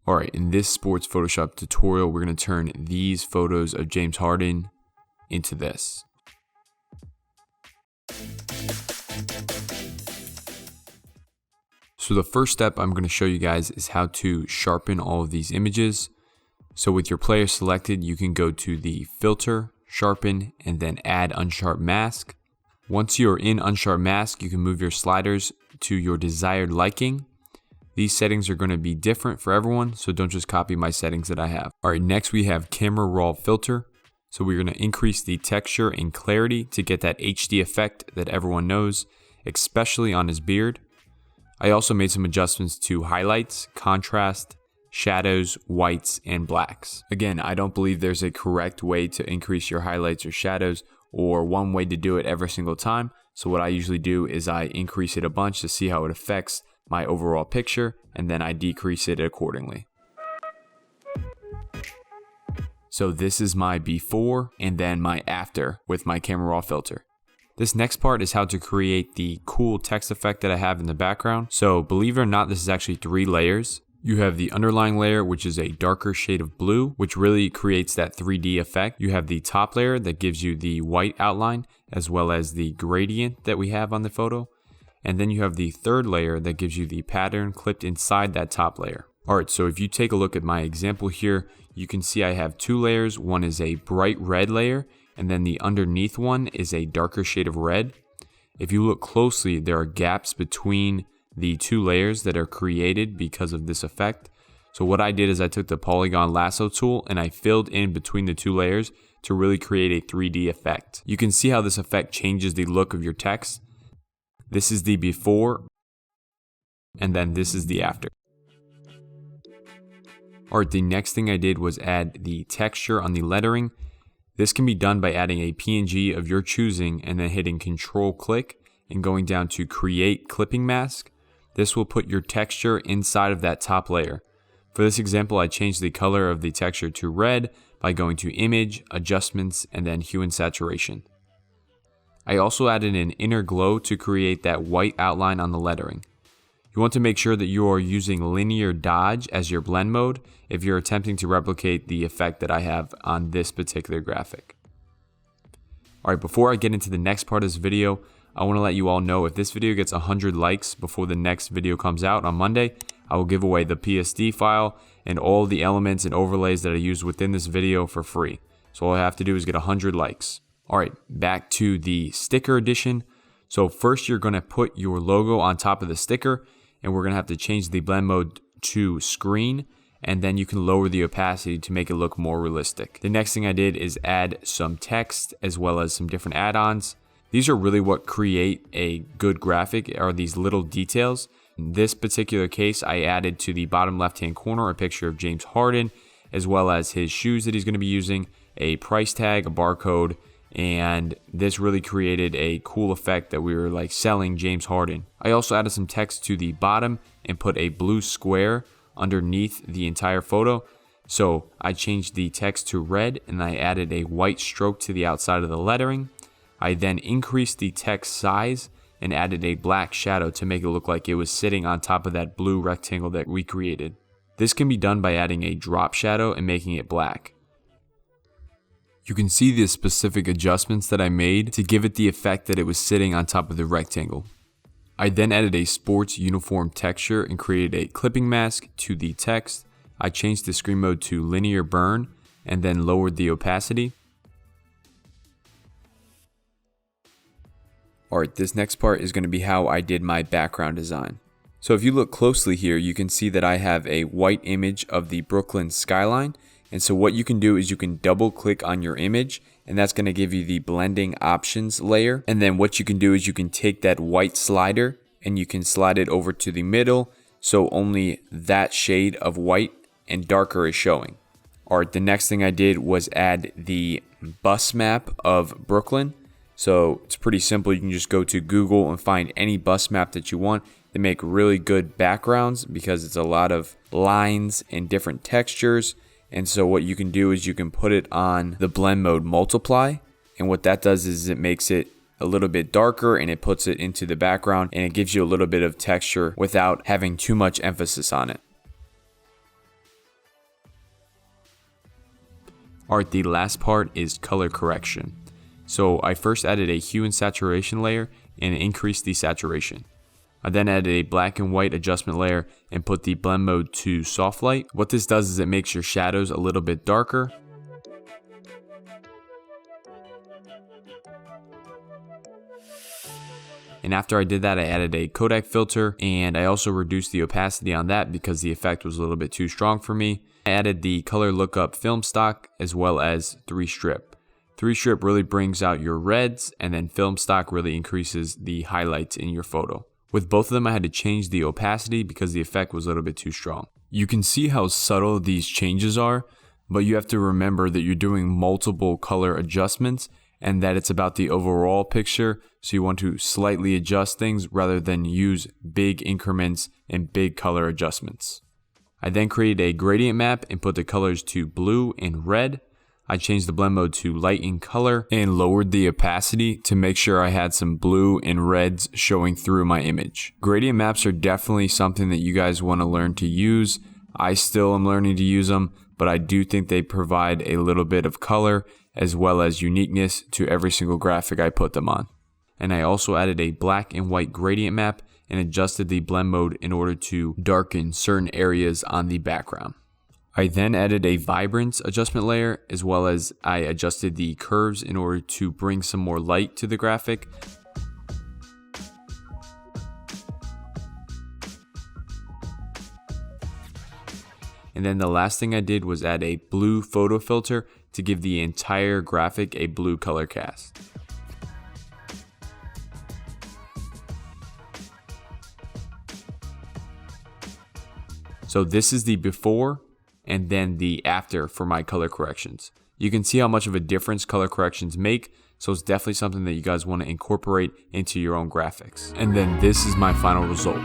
Alright, in this sports Photoshop tutorial, we're going to turn these photos of James Harden into this. So the first step I'm going to show you guys is how to sharpen all of these images. So with your player selected, you can go to the filter, sharpen, and then add unsharp mask. Once you're in unsharp mask, you can move your sliders to your desired liking. These settings are going to be different for everyone, so don't just copy my settings that I have. Alright, next we have camera raw filter. So we're going to increase the texture and clarity to get that HD effect that everyone knows, especially on his beard. I also made some adjustments to highlights, contrast, shadows, whites, and blacks. Again, I don't believe there's a correct way to increase your highlights or shadows or one way to do it every single time. So what I usually do is I increase it a bunch to see how it affects my overall picture, and then I decrease it accordingly. So this is my before and then my after with my camera raw filter. This next part is how to create the cool text effect that I have in the background. So believe it or not, this is actually 3 layers. You have the underlying layer, which is a darker shade of blue, which really creates that 3D effect. You have the top layer that gives you the white outline, as well as the gradient that we have on the photo. And then you have the third layer that gives you the pattern clipped inside that top layer. Alright, so if you take a look at my example here, you can see I have 2 layers. One is a bright red layer, and then the underneath one is a darker shade of red. If you look closely, there are gaps between the 2 layers that are created because of this effect. So what I did is I took the polygon lasso tool and I filled in between the 2 layers to really create a 3D effect. You can see how this effect changes the look of your text. This is the before, and then this is the after. Alright, the next thing I did was add the texture on the lettering. This can be done by adding a PNG of your choosing and then hitting Control click and going down to create clipping mask. This will put your texture inside of that top layer. For this example, I changed the color of the texture to red by going to image, adjustments, and then hue and saturation. I also added an inner glow to create that white outline on the lettering. You want to make sure that you are using linear dodge as your blend mode if you're attempting to replicate the effect that I have on this particular graphic. Alright, before I get into the next part of this video, I want to let you all know if this video gets 100 likes before the next video comes out on Monday, I will give away the PSD file and all the elements and overlays that I used within this video for free. So all I have to do is get 100 likes. Alright, back to the sticker edition. So first you're going to put your logo on top of the sticker, and we're going to have to change the blend mode to screen, and then you can lower the opacity to make it look more realistic. The next thing I did is add some text as well as some different add-ons. These are really what create a good graphic, are these little details. In this particular case, I added to the bottom left-hand corner a picture of James Harden, as well as his shoes that he's going to be using, a price tag, a barcode, and this really created a cool effect that we were like selling James Harden. I also added some text to the bottom and put a blue square underneath the entire photo. So I changed the text to red and I added a white stroke to the outside of the lettering. I then increased the text size and added a black shadow to make it look like it was sitting on top of that blue rectangle that we created. This can be done by adding a drop shadow and making it black. You can see the specific adjustments that I made to give it the effect that it was sitting on top of the rectangle. I then added a sports uniform texture and created a clipping mask to the text. I changed the screen mode to linear burn and then lowered the opacity. Alright, this next part is going to be how I did my background design. So if you look closely here, you can see that I have a white image of the Brooklyn skyline. And so what you can do is you can double click on your image, and that's going to give you the blending options layer. And then what you can do is you can take that white slider and you can slide it over to the middle, so only that shade of white and darker is showing. Alright, the next thing I did was add the bus map of Brooklyn. So it's pretty simple. You can just go to Google and find any bus map that you want. They make really good backgrounds because it's a lot of lines and different textures. And so what you can do is you can put it on the blend mode multiply. And what that does is it makes it a little bit darker and it puts it into the background and it gives you a little bit of texture without having too much emphasis on it. Alright, the last part is color correction. So I first added a hue and saturation layer and increased the saturation. I then added a black and white adjustment layer and put the blend mode to soft light. What this does is it makes your shadows a little bit darker. And after I did that, I added a Kodak filter, and I also reduced the opacity on that because the effect was a little bit too strong for me. I added the color lookup film stock as well as 3-strip. 3-strip really brings out your reds, and then film stock really increases the highlights in your photo. With both of them, I had to change the opacity because the effect was a little bit too strong. You can see how subtle these changes are, but you have to remember that you're doing multiple color adjustments and that it's about the overall picture, so you want to slightly adjust things rather than use big increments and big color adjustments. I then created a gradient map and put the colors to blue and red. I changed the blend mode to light in color and lowered the opacity to make sure I had some blue and reds showing through my image. Gradient maps are definitely something that you guys want to learn to use. I still am learning to use them, but I do think they provide a little bit of color as well as uniqueness to every single graphic I put them on. And I also added a black and white gradient map and adjusted the blend mode in order to darken certain areas on the background. I then added a vibrance adjustment layer as well as I adjusted the curves in order to bring some more light to the graphic. And then the last thing I did was add a blue photo filter to give the entire graphic a blue color cast. So this is the before and then the after for my color corrections. You can see how much of a difference color corrections make, so it's definitely something that you guys want to incorporate into your own graphics. And then this is my final result.